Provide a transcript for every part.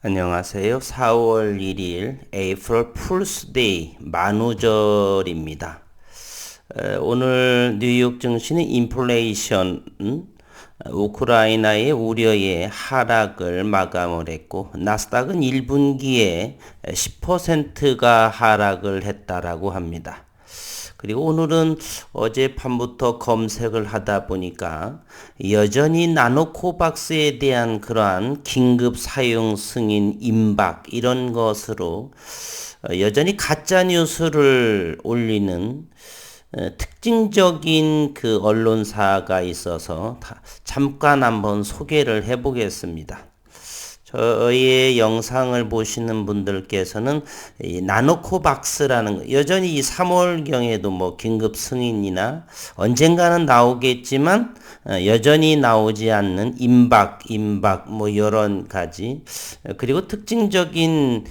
안녕하세요. 4월 1일 April Fool's Day 만우절입니다. 오늘 뉴욕 증시는 인플레이션, 우크라이나의 우려에 하락을 마감을 했고 나스닥은 1분기에 10%가 하락을 했다라고 합니다. 그리고 오늘은 어젯밤부터 검색을 하다 보니까 여전히 나노코박스에 대한 그러한 긴급 사용 승인 임박 이런 것으로 여전히 가짜 뉴스를 올리는 특징적인 그 언론사가 있어서 잠깐 한번 소개를 해보겠습니다. 저의 영상을 보시는 분들께서는 이 나노코박스라는 거, 여전히 이 3월경에도 뭐 긴급 승인이나 언젠가는 나오겠지만 여전히 나오지 않는 임박 뭐 이런 가지 그리고 특징적인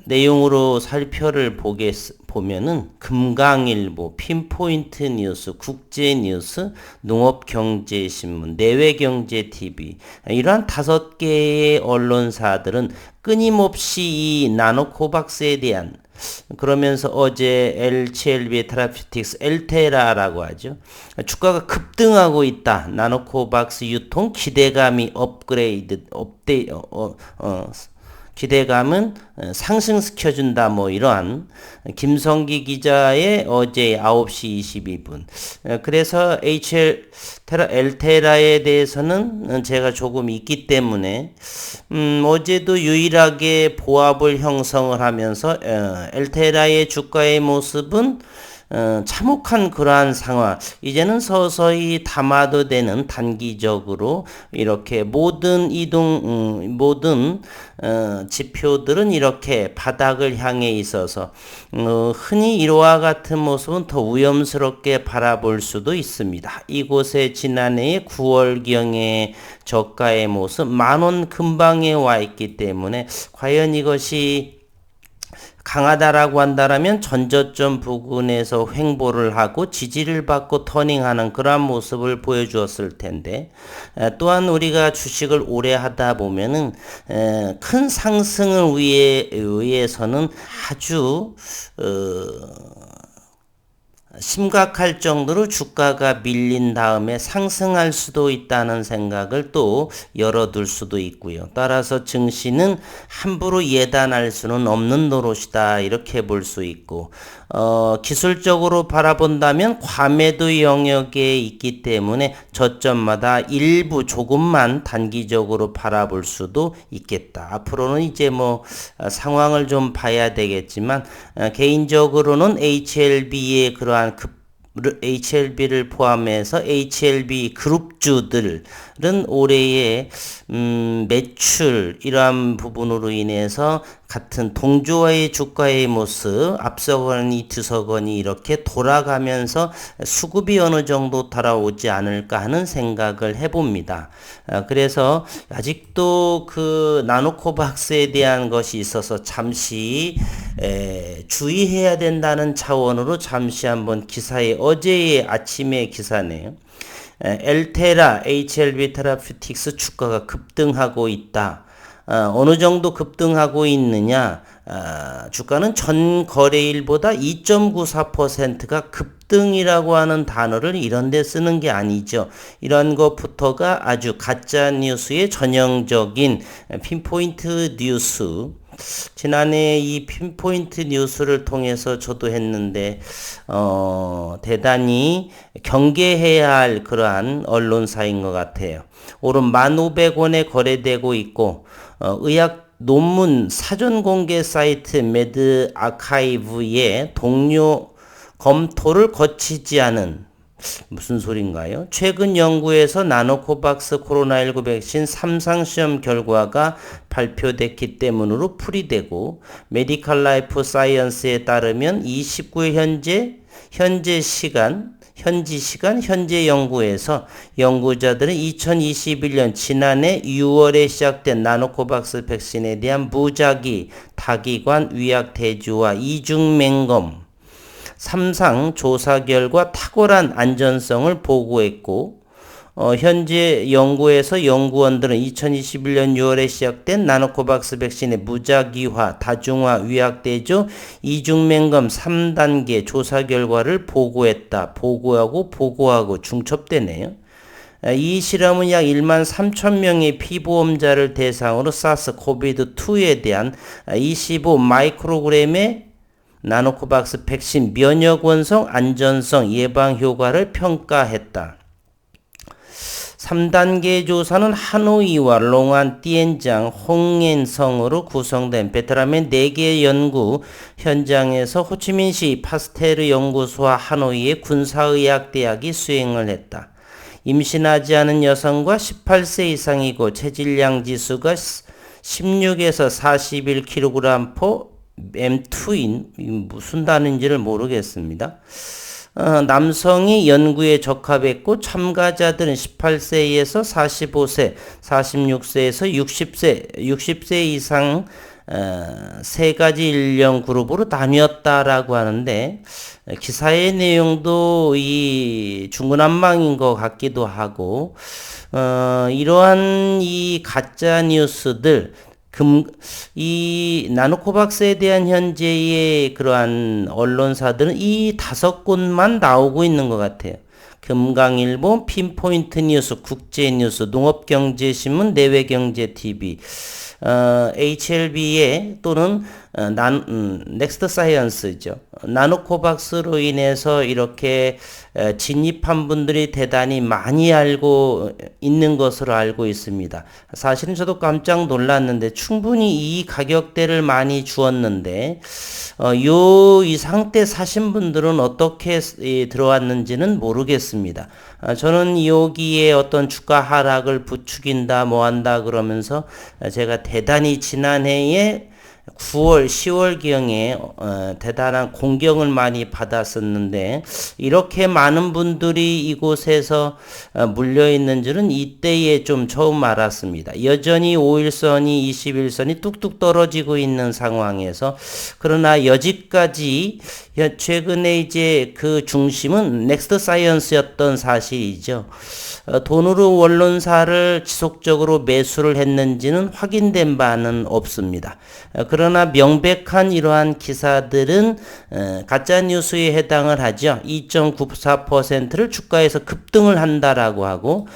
내용으로 살펴를 보면은 금강일보, 핀포인트 뉴스, 국제뉴스, 농업경제신문, 내외경제TV 이러한 5개의 언론사들은 끊임없이 이 나노코박스에 대한 그러면서 어제 LCLB 테라피틱스 엘테라라고 하죠. 주가가 급등하고 있다. 나노코박스 유통 기대감이 기대감은 상승시켜준다. 뭐 이러한 김성기 기자의 어제 9시 22분. 그래서 엘테라에 대해서는 제가 조금 있기 때문에 어제도 유일하게 보합을 형성을 하면서 엘테라의 주가의 모습은 참혹한 그러한 상황. 이제는 서서히 담아도 되는 단기적으로 이렇게 모든 지표들은 이렇게 바닥을 향해 있어서 흔히 이와 같은 모습은 더 위험스럽게 바라볼 수도 있습니다. 이곳에 지난해 9월경의 저가의 모습 10,000원 근방에 와 있기 때문에 과연 이것이 강하다라고 한다면 전저점 부근에서 횡보를 하고 지지를 받고 터닝하는 그러한 모습을 보여주었을 텐데 또한 우리가 주식을 오래 하다 보면은 큰 상승을 위해서는 아주 심각할 정도로 주가가 밀린 다음에 상승할 수도 있다는 생각을 또 열어둘 수도 있고요. 따라서 증시는 함부로 예단할 수는 없는 노릇이다 이렇게 볼 수 있고 기술적으로 바라본다면 과매도 영역에 있기 때문에 저점마다 일부 조금만 단기적으로 바라볼 수도 있겠다. 앞으로는 이제 뭐 상황을 좀 봐야 되겠지만 개인적으로는 HLB의 그러한 HLB를 포함해서 HLB 그룹주들은 올해의 매출 이러한 부분으로 인해서 같은 동조와의 주가의 모습 앞서거니 뒤서거니 이렇게 돌아가면서 수급이 어느 정도 따라오지 않을까 하는 생각을 해봅니다. 그래서 아직도 그 나노코박스에 대한 것이 있어서 잠시 주의해야 된다는 차원으로 잠시 한번 기사에 어제의 아침의 기사네요. 엘테라, HLB 테라피틱스 주가가 급등하고 있다. 어느 정도 급등하고 있느냐? 주가는 전 거래일보다 2.94%가 급등이라고 하는 단어를 이런 데 쓰는 게 아니죠. 이런 것부터가 아주 가짜 뉴스의 전형적인 핀포인트 뉴스. 지난해 이 핀포인트 뉴스를 통해서 저도 했는데 대단히 경계해야 할 그러한 언론사인 것 같아요. 오른 1,500원에 거래되고 있고 의학 논문 사전 공개 사이트 매드 아카이브의 동료 검토를 거치지 않은 무슨 소린가요? 최근 연구에서 나노코박스 코로나19 백신 3상 시험 결과가 발표됐기 때문으로 풀이되고 메디컬 라이프 사이언스에 따르면 29일 현지 연구에서 연구자들은 2021년 지난해 6월에 시작된 나노코박스 백신에 대한 무작위, 다기관, 위약 대주와 이중 맹검 3상 조사 결과 탁월한 안전성을 보고했고 현재 연구에서 연구원들은 2021년 6월에 시작된 나노코박스 백신의 무작위화, 다중화, 위약대조, 이중맹검 3단계 조사 결과를 보고하고 중첩되네요. 이 실험은 약 1만 3천 명의 피보험자를 대상으로 사스 코비드2에 대한 25 마이크로그램의 나노코박스 백신 면역 원성, 안전성, 예방 효과를 평가했다. 3단계 조사는 하노이와 롱안, 띠엔장, 홍엔성으로 구성된 베트남의 4개 연구 현장에서 호치민시 파스테르 연구소와 하노이의 군사의학대학이 수행을 했다. 임신하지 않은 여성과 18세 이상이고 체질량 지수가 16에서 41kg/m2인 무슨 단위인지를 모르겠습니다. 남성이 연구에 적합했고 참가자들은 18세에서 45세, 46세에서 60세 이상 세 가지 연령 그룹으로 나뉘었다라고 하는데 기사의 내용도 이 중구난방인 것 같기도 하고 이러한 이 가짜 뉴스들 이 나노코박스에 대한 현재의 그러한 언론사들은 이 5곳만 나오고 있는 것 같아요. 금강일보, 핀포인트 뉴스, 국제뉴스, 농업경제신문, 내외경제TV, HLB의 또는 넥스트 사이언스죠. 나노코박스로 인해서 이렇게 진입한 분들이 대단히 많이 알고 있는 것으로 알고 있습니다. 사실은 저도 깜짝 놀랐는데 충분히 이 가격대를 많이 주었는데 이 상태 사신 분들은 어떻게 들어왔는지는 모르겠습니다. 저는 여기에 어떤 주가 하락을 부추긴다 뭐한다 그러면서 제가 대단히 지난해에 9월, 10월경에 대단한 공경을 많이 받았었는데 이렇게 많은 분들이 이곳에서 물려있는 줄은 이때에 좀 처음 알았습니다. 여전히 5일선이 21선이 뚝뚝 떨어지고 있는 상황에서 그러나 여지까지 최근에 이제 그 중심은 넥스트 사이언스였던 사실이죠. 돈으로 언론사를 지속적으로 매수를 했는지는 확인된 바는 없습니다. 그러나 명백한 이러한 기사들은 가짜뉴스에 해당을 하죠. 2.94%를 주가에서 급등을 한다라고 하고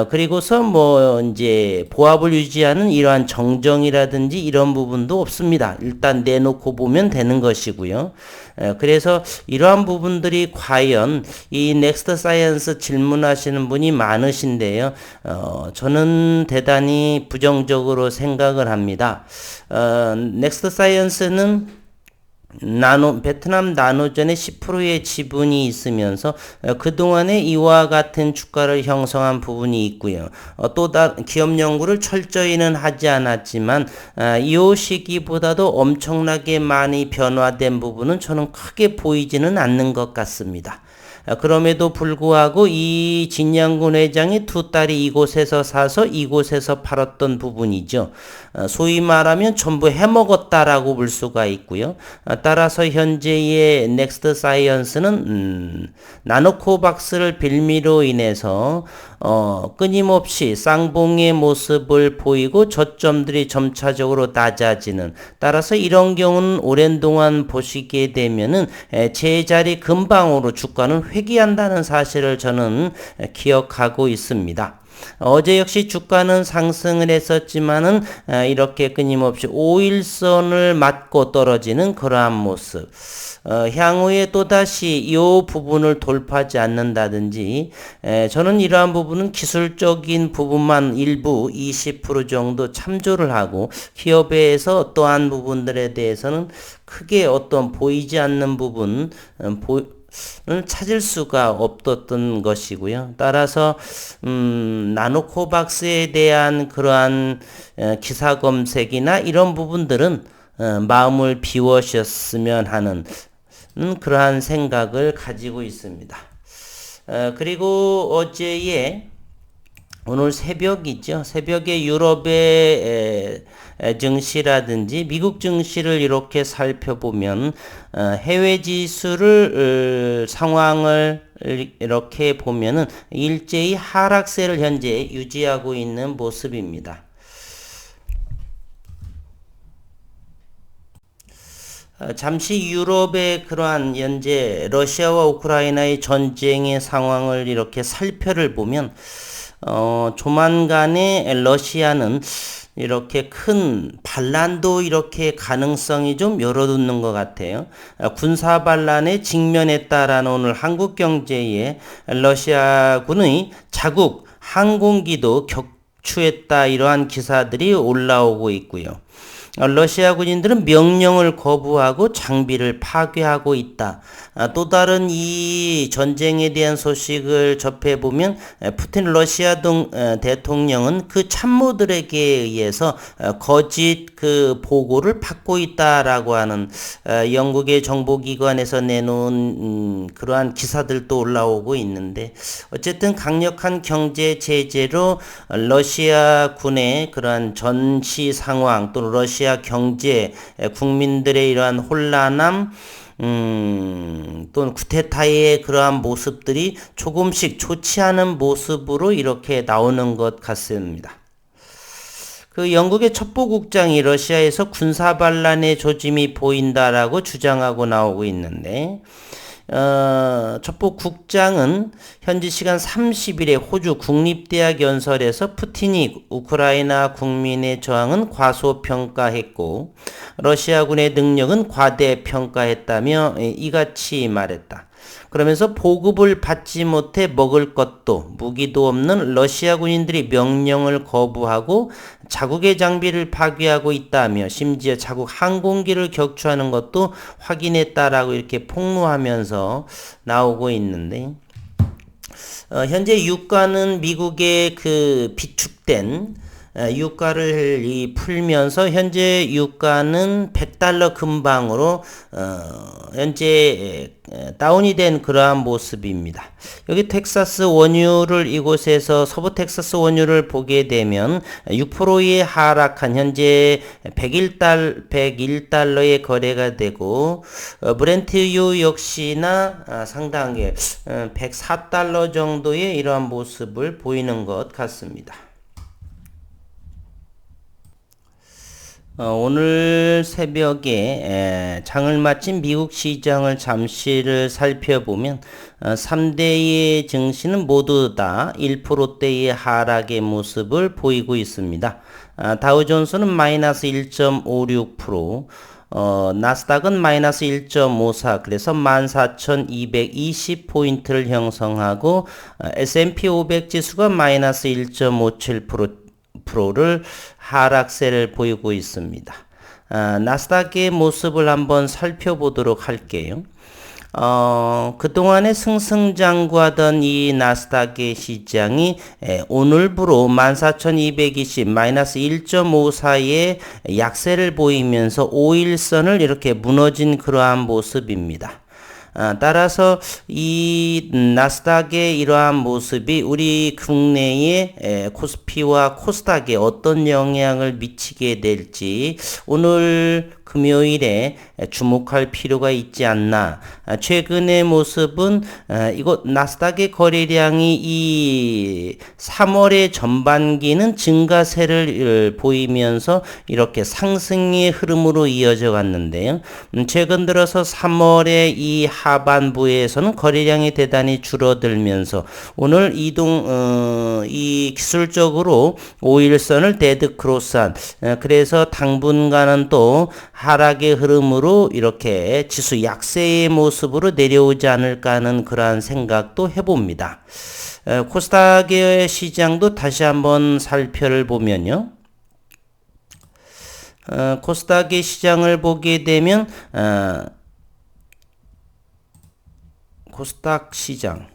그리고서 뭐 이제 보합을 유지하는 이러한 정정이라든지 이런 부분도 없습니다. 일단 내놓고 보면 되는 것이고요. 그래서 이러한 부분들이 과연 이 넥스트 사이언스 질문하시는 분이 많으신데요. 저는 대단히 부정적으로 생각을 합니다. 넥스트 사이언스는 베트남 나노전에 10%의 지분이 있으면서 그동안에 이와 같은 주가를 형성한 부분이 있고요. 또 기업 연구를 철저히는 하지 않았지만 이 시기보다도 엄청나게 많이 변화된 부분은 저는 크게 보이지는 않는 것 같습니다. 그럼에도 불구하고 이 진양군 회장이 두 딸이 이곳에서 사서 이곳에서 팔았던 부분이죠. 소위 말하면 전부 해먹었다라고 볼 수가 있고요. 따라서 현재의 넥스트 사이언스는 나노코박스를 빌미로 인해서 끊임없이 쌍봉의 모습을 보이고 저점들이 점차적으로 낮아지는, 따라서 이런 경우는 오랜 동안 보시게 되면은 제자리 근방으로 주가는 회귀한다는 사실을 저는 기억하고 있습니다. 어제 역시 주가는 상승을 했었지만은 이렇게 끊임없이 5일선을 맞고 떨어지는 그러한 모습. 향후에 또다시 이 부분을 돌파하지 않는다든지 저는 이러한 부분은 기술적인 부분만 일부 20% 정도 참조를 하고 기업에서 어떠한 부분들에 대해서는 크게 어떤 보이지 않는 부분 을 찾을 수가 없었던 것이고요. 따라서 나노코박스에 대한 그러한 기사 검색이나 이런 부분들은 마음을 비워셨으면 하는 그러한 생각을 가지고 있습니다. 그리고 어제에 오늘 새벽이죠. 새벽에 유럽의 증시라든지 미국 증시를 이렇게 살펴보면 해외 지수를 상황을 이렇게 보면은 일제히 하락세를 현재 유지하고 있는 모습입니다. 잠시 유럽의 그러한 현재 러시아와 우크라이나의 전쟁의 상황을 이렇게 살펴를 보면 조만간에 러시아는 이렇게 큰 반란도 이렇게 가능성이 좀 열어두는 것 같아요. 군사 반란에 직면했다라는 오늘 한국경제에 러시아군의 자국 항공기도 격추했다 이러한 기사들이 올라오고 있고요. 러시아 군인들은 명령을 거부하고 장비를 파괴하고 있다. 또 다른 이 전쟁에 대한 소식을 접해보면 푸틴 러시아 대통령은 그 참모들에게 의해서 거짓 그 보고를 받고 있다라고 하는 영국의 정보기관에서 내놓은 그러한 기사들도 올라오고 있는데 어쨌든 강력한 경제 제재로 러시아 군의 그러한 전시 상황 또는 러시아 경제, 국민들의 이러한 혼란함, 또는 쿠데타의 그러한 모습들이 조금씩 좋지 않은 모습으로 이렇게 나오는 것 같습니다. 그 영국의 첩보국장이 러시아에서 군사 반란의 조짐이 보인다라고 주장하고 나오고 있는데 첩보국장은 현지 시간 30일에 호주 국립대학 연설에서 푸틴이 우크라이나 국민의 저항은 과소평가했고 러시아군의 능력은 과대평가했다며 이같이 말했다. 그러면서 보급을 받지 못해 먹을 것도 무기도 없는 러시아 군인들이 명령을 거부하고 자국의 장비를 파괴하고 있다며 심지어 자국 항공기를 격추하는 것도 확인했다라고 이렇게 폭로하면서 나오고 있는데 현재 유가는 미국의 그 비축된 유가를 풀면서 현재 유가는 100달러 근방으로 현재 다운이 된 그러한 모습입니다. 여기 텍사스 원유를 이곳에서 서부 텍사스 원유를 보게 되면 6%의 하락한 현재 101달러의 거래가 되고 브렌트유 역시나 상당하게 104달러 정도의 이러한 모습을 보이는 것 같습니다. 오늘 새벽에 장을 마친 미국 시장을 잠시를 살펴보면 3대의 증시는 모두 다 1%대의 하락의 모습을 보이고 있습니다. 다우존스는 마이너스 1.56%, 나스닥은 마이너스 1.54, 그래서 14,220포인트를 형성하고 S&P 500 지수가 마이너스 1.57%를 하락세를 보이고 있습니다. 나스닥의 모습을 한번 살펴보도록 할게요. 그동안에 승승장구하던 이 나스닥의 시장이 오늘부로 14,220 마이너스 1.54의 약세를 보이면서 5일선을 이렇게 무너진 그러한 모습입니다. 따라서 이 나스닥의 이러한 모습이 우리 국내의 코스피와 코스닥에 어떤 영향을 미치게 될지 오늘 금요일에 주목할 필요가 있지 않나. 최근의 모습은 이곳 나스닥의 거래량이 이 3월의 전반기는 증가세를 보이면서 이렇게 상승의 흐름으로 이어져 갔는데요. 최근 들어서 3월의 이 하반부에서는 거래량이 대단히 줄어들면서 오늘 이 기술적으로 5일선을 데드 크로스한 그래서 당분간은 또 하락의 흐름으로 이렇게 지수 약세의 모습으로 내려오지 않을까 하는 그러한 생각도 해봅니다. 코스닥의 시장도 다시 한번 살펴보면요. 코스닥의 시장을 보게 되면 코스닥 시장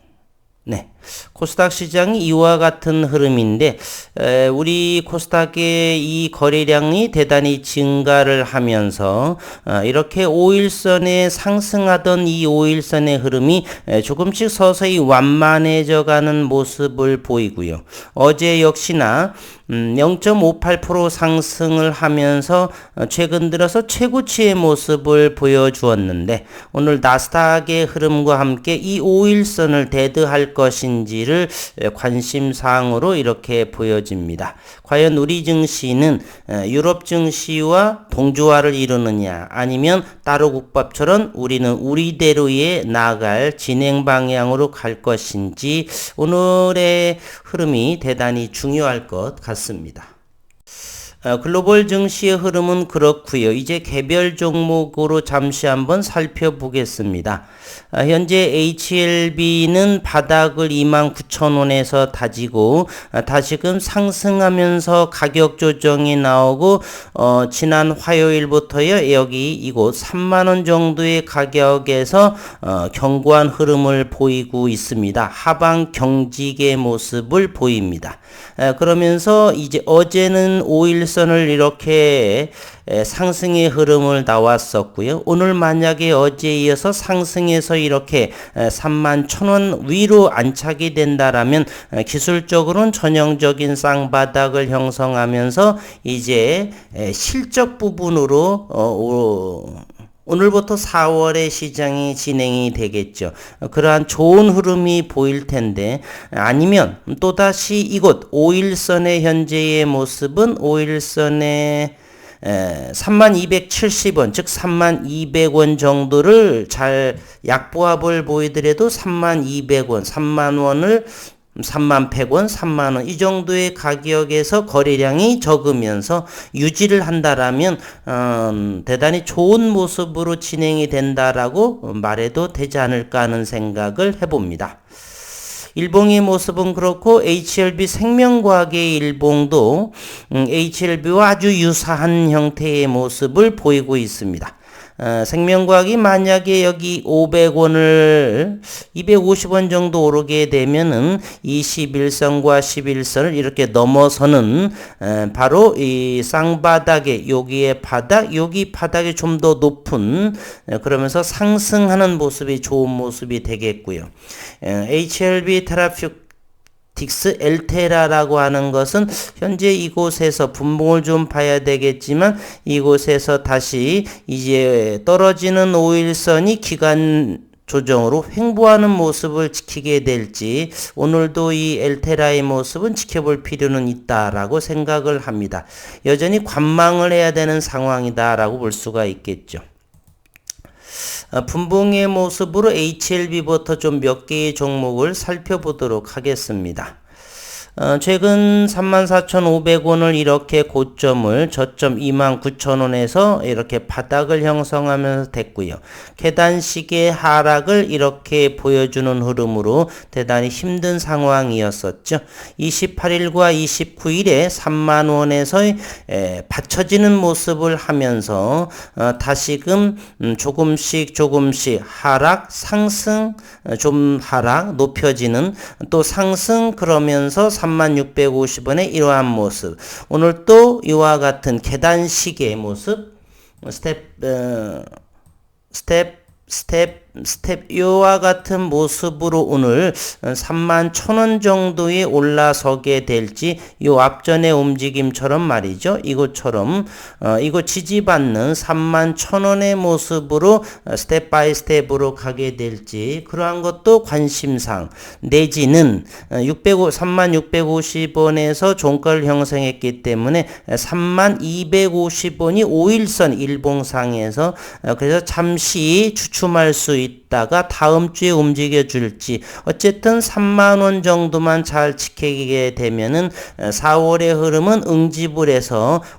네. 코스닥 시장이 이와 같은 흐름인데 우리 코스닥의 이 거래량이 대단히 증가를 하면서 이렇게 5일선에 상승하던 이 5일선의 흐름이 조금씩 서서히 완만해져 가는 모습을 보이고요. 어제 역시나 0.58% 상승을 하면서 최근 들어서 최고치의 모습을 보여주었는데 오늘 나스닥의 흐름과 함께 이 5일선을 대드할 것인지를 관심사항으로 이렇게 보여집니다. 과연 우리 증시는 유럽 증시와 동조화를 이루느냐 아니면 따로 국밥처럼 우리는 우리대로의 나아갈 진행 방향으로 갈 것인지 오늘의 흐름이 대단히 중요할 것 같습니다. 글로벌 증시의 흐름은 그렇고요. 이제 개별 종목으로 잠시 한번 살펴보겠습니다. 현재 HLB는 바닥을 29,000원에서 다지고 다시금 상승하면서 가격 조정이 나오고 지난 화요일부터요. 여기 이곳 3만원 정도의 가격에서 견고한 흐름을 보이고 있습니다. 하방 경직의 모습을 보입니다. 그러면서 이제 어제는 5일선을 이렇게 상승의 흐름을 나왔었고요. 오늘 만약에 어제에 이어서 상승해서 이렇게 31,000원 위로 안착이 된다라면 기술적으로는 전형적인 쌍바닥을 형성하면서 이제 실적 부분으로 오늘부터 4월에 시장이 진행이 되겠죠. 그러한 좋은 흐름이 보일 텐데 아니면 또다시 이곳 5일선의 현재의 모습은 5일선의 3270원 즉 3200원 정도를 잘 약보합을 보이더라도 3200원 3만원을 3100원, 3만원 이 정도의 가격에서 거래량이 적으면서 유지를 한다라면 대단히 좋은 모습으로 진행이 된다라고 말해도 되지 않을까 하는 생각을 해봅니다. 일봉의 모습은 그렇고 HLB 생명과학의 일봉도 HLB와 아주 유사한 형태의 모습을 보이고 있습니다. 생명과학이 만약에 여기 500원을 250원 정도 오르게 되면은 21선과 11선을 이렇게 넘어서는 바로 이 쌍바닥에 여기에 바닥, 여기 바닥이 좀 더 높은 그러면서 상승하는 모습이 좋은 모습이 되겠고요. HLB 테라퓨틱스 엘테라라고 하는 것은 현재 이곳에서 분봉을 좀 봐야 되겠지만 이곳에서 다시 이제 떨어지는 5일선이 기간 조정으로 횡보하는 모습을 지키게 될지 오늘도 이 엘테라의 모습은 지켜볼 필요는 있다라고 생각을 합니다. 여전히 관망을 해야 되는 상황이다라고 볼 수가 있겠죠. 분봉의 모습으로 HLB부터 좀 몇 개의 종목을 살펴보도록 하겠습니다. 최근 34,500원을 이렇게 고점을 저점 29,000원에서 이렇게 바닥을 형성하면서 됐고요. 계단식의 하락을 이렇게 보여주는 흐름으로 대단히 힘든 상황이었었죠. 28일과 29일에 3만원에서 받쳐지는 모습을 하면서 다시금 조금씩 하락, 상승, 좀 하락, 높여지는 또 상승 그러면서 3650원의 이러한 모습. 오늘 또 이와 같은 계단식의 모습, 스텝 이와 같은 모습으로 오늘 31,000원 정도에 올라서게 될지 요 앞전의 움직임처럼 말이죠. 이것처럼 이거 지지받는 31,000원의 모습으로 스텝 바이 스텝으로 가게 될지 그러한 것도 관심상 내지는 3650원에서 종가를 형성했기 때문에 3250원이 5일선 일봉상에서 그래서 잠시 주춤할 수 있다가 다음 주에 움직여 줄지 어쨌든 3만원 정도만 잘 지키게 되면은 4월의 흐름은 응집을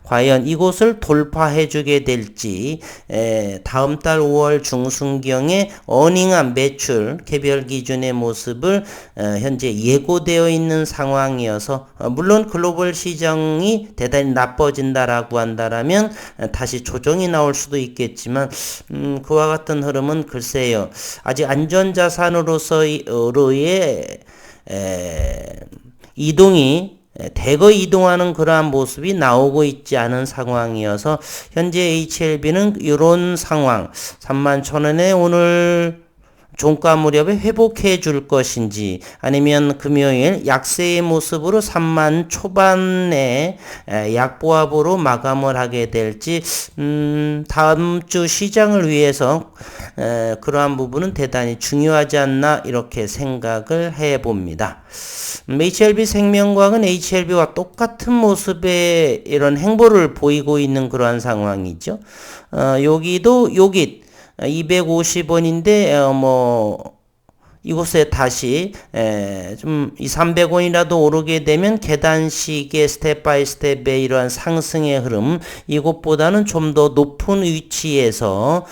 과연 이곳을 돌파해 주게 될지 다음 달 5월 중순경에 어닝한 매출 개별 기준의 모습을 현재 예고되어 있는 상황이어서 물론 글로벌 시장이 대단히 나빠진다라고 한다라면 다시 조정이 나올 수도 있겠지만 그와 같은 흐름은 글쎄요 아직 안전자산으로서의 이동이 대거 이동하는 그러한 모습이 나오고 있지 않은 상황이어서 현재 HLB는 이런 상황 31,000원에 오늘 종가 무렵에 회복해 줄 것인지 아니면 금요일 약세의 모습으로 3만 초반에 약보합으로 마감을 하게 될지 다음 주 시장을 위해서 그러한 부분은 대단히 중요하지 않나 이렇게 생각을 해 봅니다. HLB 생명과학은 HLB와 똑같은 모습의 이런 행보를 보이고 있는 그러한 상황이죠. 여기도 여기 250원인데 이곳에 다시 좀 300원이라도 오르게 되면 계단식의 스텝 바이 스텝의 이러한 상승의 흐름 이곳보다는 좀 더 높은 위치에서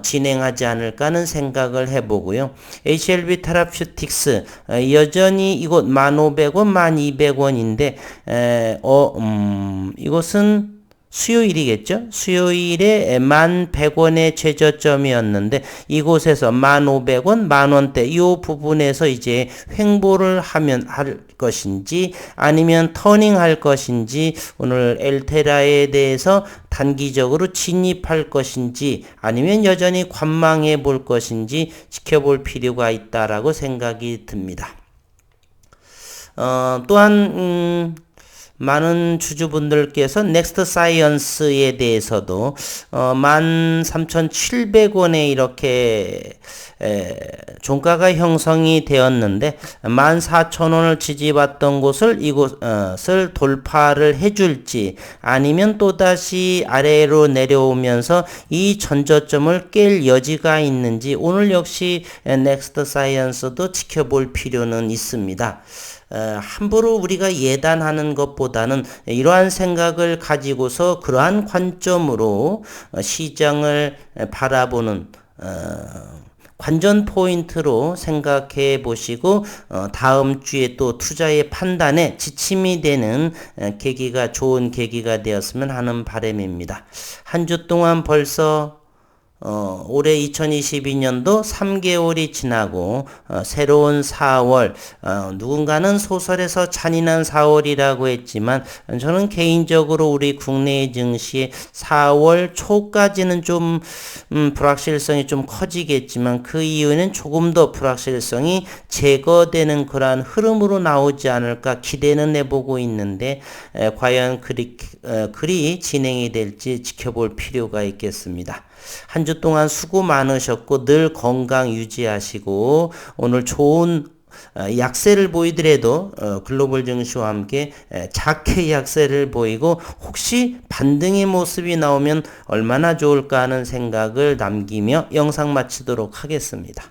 진행하지 않을까 하는 생각을 해보고요. HLB 테라퓨틱스 여전히 이곳 1,500원, 1,200원인데 이곳은 수요일이겠죠? 수요일에 1,100원의 최저점이었는데 이곳에서 1,500원, 만원대 이 부분에서 이제 횡보를 하면 할 것인지 아니면 터닝할 것인지 오늘 엘테라에 대해서 단기적으로 진입할 것인지 아니면 여전히 관망해 볼 것인지 지켜볼 필요가 있다라고 생각이 듭니다. 또한 많은 주주분들께서 넥스트 사이언스에 대해서도 13,700원에 이렇게 종가가 형성이 되었는데 14,000원을 지지받던 곳을 이곳을 돌파를 해줄지 아니면 또다시 아래로 내려오면서 이 전저점을 깰 여지가 있는지 오늘 역시 넥스트 사이언스도 지켜볼 필요는 있습니다. 함부로 우리가 예단하는 것보다는 이러한 생각을 가지고서 그러한 관점으로 시장을 바라보는 관전 포인트로 생각해 보시고 다음 주에 또 투자의 판단에 지침이 되는 계기가 좋은 계기가 되었으면 하는 바람입니다. 한 주 동안 벌써 올해 2022년도 3개월이 지나고 새로운 4월 누군가는 소설에서 잔인한 4월이라고 했지만 저는 개인적으로 우리 국내 증시의 4월 초까지는 좀 불확실성이 좀 커지겠지만 그 이유는 조금 더 불확실성이 제거되는 그러한 흐름으로 나오지 않을까 기대는 해보고 있는데 과연 그리 진행이 될지 지켜볼 필요가 있겠습니다. 한 주 동안 수고 많으셨고 늘 건강 유지하시고 오늘 좋은 약세를 보이더라도 글로벌 증시와 함께 작게 약세를 보이고 혹시 반등의 모습이 나오면 얼마나 좋을까 하는 생각을 남기며 영상 마치도록 하겠습니다.